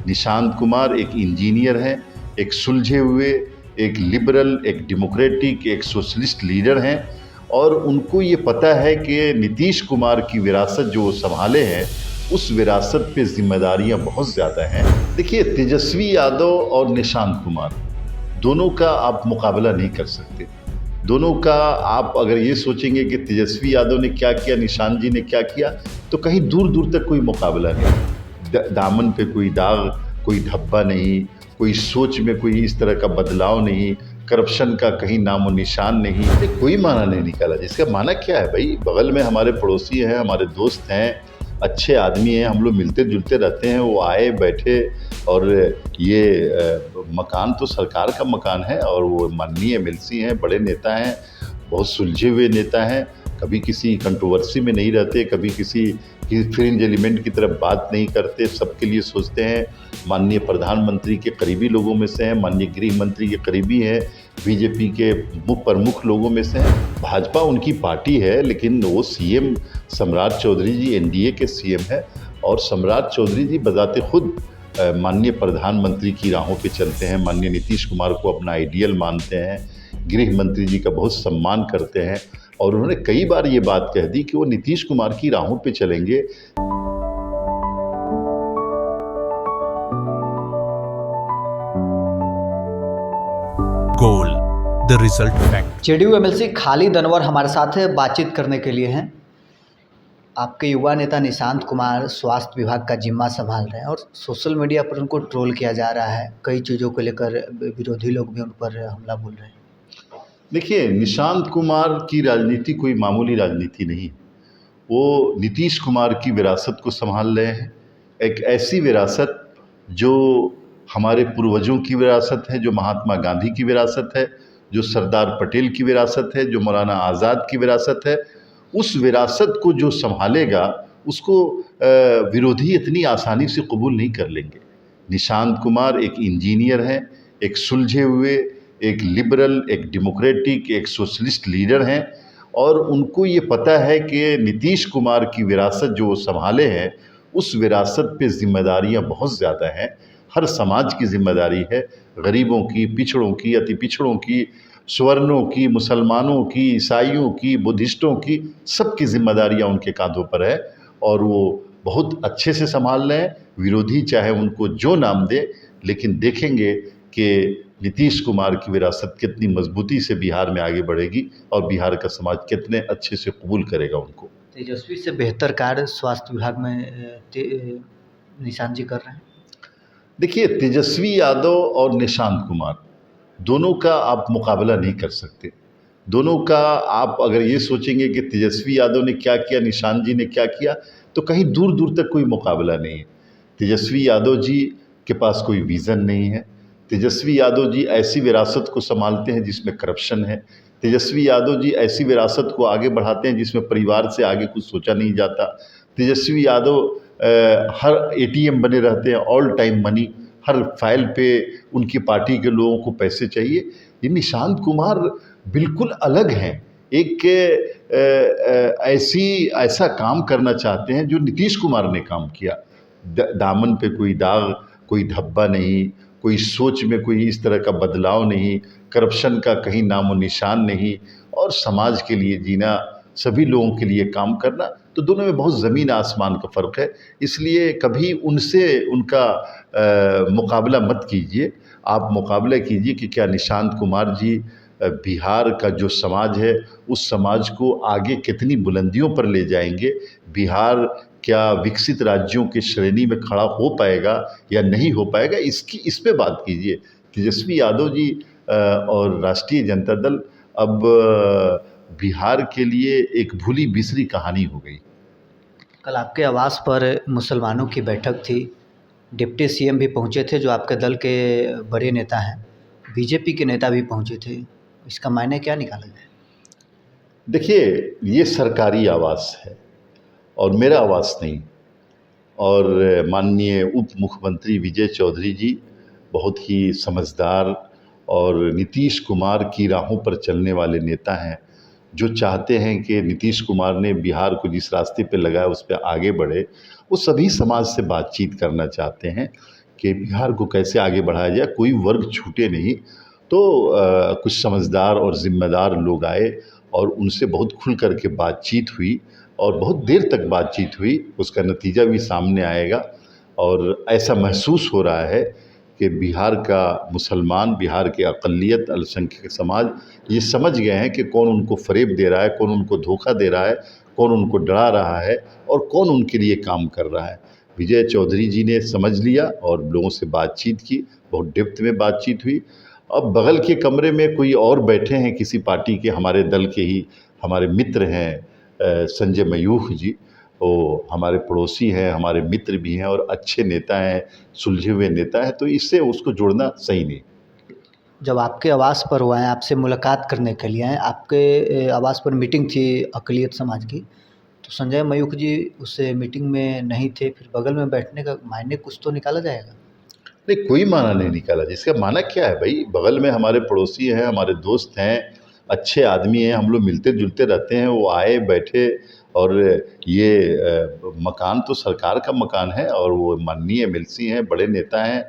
निशांत कुमार एक इंजीनियर हैं, एक सुलझे हुए, एक लिबरल, एक डेमोक्रेटिक, एक सोशलिस्ट लीडर हैं और उनको ये पता है कि नीतीश कुमार की विरासत जो वो संभाले हैं, उस विरासत पे ज़िम्मेदारियाँ बहुत ज़्यादा हैं। देखिए, तेजस्वी यादव और निशांत कुमार दोनों का आप मुकाबला नहीं कर सकते। दोनों का आप अगर ये सोचेंगे कि तेजस्वी यादव ने क्या किया, निशांत जी ने क्या किया, तो कहीं दूर-दूर तक कोई मुकाबला नहीं। दामन पे कोई दाग, कोई धब्बा नहीं, कोई सोच में कोई इस तरह का बदलाव नहीं, करप्शन का कहीं नामो निशान नहीं। कोई माना नहीं निकाला। इसका माना क्या है भाई? बगल में हमारे पड़ोसी हैं, हमारे दोस्त हैं, अच्छे आदमी हैं, हम लोग मिलते-जुलते रहते हैं। वो आए, बैठे और ये मकान तो सरकार का मकान है और वो माननीय एमएलसी हैं, बड़े नेता हैं, बहुत सुलझे हुए नेता हैं, कभी किसी कंट्रोवर्सी में नहीं रहते, कभी किसी फ्रिंज एलिमेंट की तरफ बात नहीं करते, सबके लिए सोचते हैं। माननीय प्रधानमंत्री के करीबी लोगों में से हैं, माननीय गृह मंत्री के करीबी हैं, बीजेपी के प्रमुख लोगों में से हैं। भाजपा उनकी पार्टी है, लेकिन वो सीएम सम्राट चौधरी जी एनडीए के सीएम हैं और सम्राट चौधरी जी बजाते खुद माननीय प्रधानमंत्री की राहों पे चलते हैं, माननीय नीतीश कुमार को अपना आइडियल मानते हैं, गृह मंत्री जी का बहुत सम्मान करते हैं और उन्होंने कई बार ये बात कह दी कि वो नीतीश कुमार की राहों पे चलेंगे। Goal the result fact. JDU MLC Khalid Anwar हमारे साथ है, बातचीत करने के लिए हैं। आपके युवा नेता निशांत कुमार स्वास्थ्य विभाग का जिम्मा संभाल रहे हैं और सोशल मीडिया पर उनको ट्रोल किया जा रहा है, कई चीज़ों को लेकर विरोधी लोग भी उन पर हमला बोल रहे हैं। देखिए, निशांत कुमार की राजनीति कोई मामूली राजनीति नहीं। वो नीतीश कुमार की विरासत को संभाल रहे हैं, एक ऐसी विरासत जो हमारे पूर्वजों की विरासत है, जो महात्मा गांधी की विरासत है, जो सरदार पटेल की विरासत है, जो मौलाना आज़ाद की विरासत है। उस विरासत को जो संभालेगा उसको विरोधी इतनी आसानी से कबूल नहीं कर लेंगे। निशांत कुमार एक इंजीनियर हैं, एक सुलझे हुए, एक लिबरल, एक डेमोक्रेटिक, एक सोशलिस्ट लीडर हैं और उनको ये पता है कि नीतीश कुमार की विरासत जो वो संभाले हैं, उस विरासत पे ज़िम्मेदारियाँ बहुत ज़्यादा हैं। हर समाज की ज़िम्मेदारी है, गरीबों की, पिछड़ों की, अति पिछड़ों की, स्वर्णों की, मुसलमानों की, ईसाइयों की, बुद्धिस्टों की, सबकी ज़िम्मेदारियाँ उनके कांधों पर है और वो बहुत अच्छे से संभाल रहे हैं। विरोधी चाहे उनको जो नाम दे, लेकिन देखेंगे कि नीतीश कुमार की विरासत कितनी मजबूती से बिहार में आगे बढ़ेगी और बिहार का समाज कितने अच्छे से कबूल करेगा उनको। तेजस्वी से बेहतर कार्य स्वास्थ्य विभाग में निशांत जी कर रहे हैं। देखिए, तेजस्वी यादव और निशांत कुमार दोनों का आप मुकाबला नहीं कर सकते। दोनों का आप अगर ये सोचेंगे कि तेजस्वी यादव ने क्या किया, निशांत जी ने क्या किया, तो कहीं दूर दूर तक कोई मुकाबला नहीं है। तेजस्वी यादव जी के पास कोई विज़न नहीं है। तेजस्वी यादव जी ऐसी विरासत को संभालते हैं जिसमें करप्शन है। तेजस्वी यादव जी ऐसी विरासत को आगे बढ़ाते हैं जिसमें परिवार से आगे कुछ सोचा नहीं जाता। तेजस्वी यादव हर एटीएम बने रहते हैं, ऑल टाइम मनी, हर फाइल पे उनकी पार्टी के लोगों को पैसे चाहिए। ये निशांत कुमार बिल्कुल अलग हैं, एक ऐसा काम करना चाहते हैं जो नीतीश कुमार ने काम किया। दामन पे कोई दाग, कोई धब्बा नहीं, कोई सोच में कोई इस तरह का बदलाव नहीं, करप्शन का कहीं नामो निशान नहीं और समाज के लिए जीना, सभी लोगों के लिए काम करना, तो दोनों में बहुत ज़मीन आसमान का फ़र्क है। इसलिए कभी उनसे उनका मुकाबला मत कीजिए। आप मुकाबला कीजिए कि क्या निशांत कुमार जी बिहार का जो समाज है, उस समाज को आगे कितनी बुलंदियों पर ले जाएंगे। बिहार क्या विकसित राज्यों की श्रेणी में खड़ा हो पाएगा या नहीं हो पाएगा, इस पे बात कीजिए। तेजस्वी यादव जी और राष्ट्रीय जनता दल अब बिहार के लिए एक भूली बिसरी कहानी हो गई। कल आपके आवास पर मुसलमानों की बैठक थी, डिप्टी सीएम भी पहुंचे थे जो आपके दल के बड़े नेता हैं, बीजेपी के नेता भी पहुंचे थे, इसका मायने क्या निकाला जाए? देखिए, ये सरकारी आवास है और मेरा आवास नहीं। और माननीय उप मुख्यमंत्री विजय चौधरी जी बहुत ही समझदार और नीतीश कुमार की राहों पर चलने वाले नेता हैं, जो चाहते हैं कि नीतीश कुमार ने बिहार को जिस रास्ते पे लगाया उस पे आगे बढ़े। वो सभी समाज से बातचीत करना चाहते हैं। कि बिहार को कैसे आगे बढ़ाया जाए, कोई वर्ग छूटे नहीं। तो कुछ समझदार और ज़िम्मेदार लोग आए और उनसे बहुत खुल कर के बातचीत हुई और बहुत देर तक बातचीत हुई। उसका नतीजा भी सामने आएगा और ऐसा महसूस हो रहा है कि बिहार का मुसलमान, बिहार के अक़लियत अल्पसंख्यक समाज ये समझ गए हैं कि कौन उनको फ़रेब दे रहा है, कौन उनको धोखा दे रहा है, कौन उनको डरा रहा है और कौन उनके लिए काम कर रहा है। विजय चौधरी जी ने समझ लिया और लोगों से बातचीत की, बहुत डेप्थ में बातचीत हुई। अब बगल के कमरे में कोई और बैठे हैं किसी पार्टी के, हमारे दल के ही हमारे मित्र हैं संजय मयूख जी। वो हमारे पड़ोसी हैं, हमारे मित्र भी हैं और अच्छे नेता हैं, सुलझे हुए नेता हैं, तो इससे उसको जोड़ना सही नहीं। जब आपके आवास पर वो आए, आपसे मुलाकात करने के लिए आए, आपके आवास पर मीटिंग थी अक़लियत समाज की, तो संजय मयूख जी उस मीटिंग में नहीं थे, फिर बगल में बैठने का मायने कुछ तो निकाला जाएगा? नहीं, कोई माना नहीं निकाला। जिसका माना क्या है भाई, बगल में हमारे पड़ोसी हैं, हमारे दोस्त हैं, अच्छे आदमी हैं, हम लोग मिलते जुलते रहते हैं। वो आए बैठे और ये मकान तो सरकार का मकान है और वो माननीय एमएलसी हैं, बड़े नेता हैं,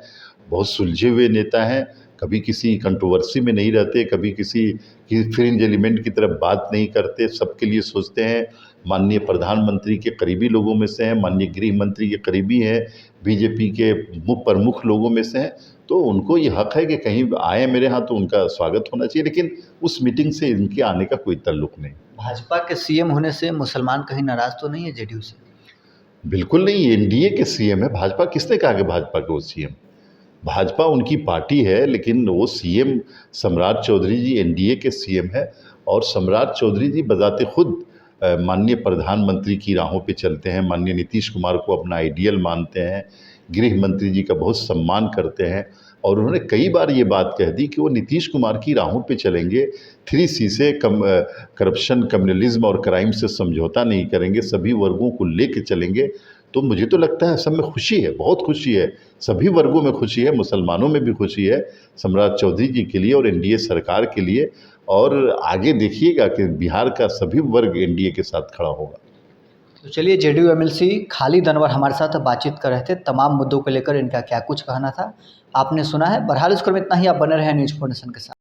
बहुत सुलझे हुए नेता हैं, कभी किसी कंट्रोवर्सी में नहीं रहते, कभी किसी फ्रिंज एलिमेंट की तरफ बात नहीं करते, सबके लिए सोचते हैं। माननीय प्रधानमंत्री के करीबी लोगों में से हैं, माननीय गृह मंत्री के करीबी हैं, बीजेपी के प्रमुख लोगों में से हैं। तो उनको ये हक़ है कि कहीं आए मेरे यहाँ तो उनका स्वागत होना चाहिए, लेकिन उस मीटिंग से इनके आने का कोई ताल्लुक़ नहीं। भाजपा के सीएम होने से मुसलमान कहीं नाराज़ तो नहीं है जेडीयू से? बिल्कुल नहीं, एनडीए के सीएम है। भाजपा किसने कहा कि भाजपा के वो सीएम? भाजपा उनकी पार्टी है, लेकिन वो सीएम सम्राट चौधरी जी एनडीए के सीएम है और सम्राट चौधरी जी बज़ाते खुद माननीय प्रधानमंत्री की राहों पे चलते हैं, माननीय नीतीश कुमार को अपना आइडियल मानते हैं, गृह मंत्री जी का बहुत सम्मान करते हैं और उन्होंने कई बार ये बात कह दी कि वो नीतीश कुमार की राहों पे चलेंगे, 3C से करप्शन, कम्युनलिज्म और क्राइम से समझौता नहीं करेंगे, सभी वर्गों को लेके चलेंगे। तो मुझे तो लगता है सब में खुशी है, बहुत खुशी है, सभी वर्गों में खुशी है, मुसलमानों में भी खुशी है सम्राट चौधरी जी के लिए और एनडीए सरकार के लिए। और आगे देखिएगा कि बिहार का सभी वर्ग एनडीए के साथ खड़ा होगा। तो चलिए, जेडीयू एमएलसी खालिद अनवर हमारे साथ बातचीत कर रहे थे, तमाम मुद्दों को लेकर इनका क्या कुछ कहना था आपने सुना है। बहरहाल इस क्रम में इतना ही, आप बने रहें न्यूज़ 4 नेशन के साथ।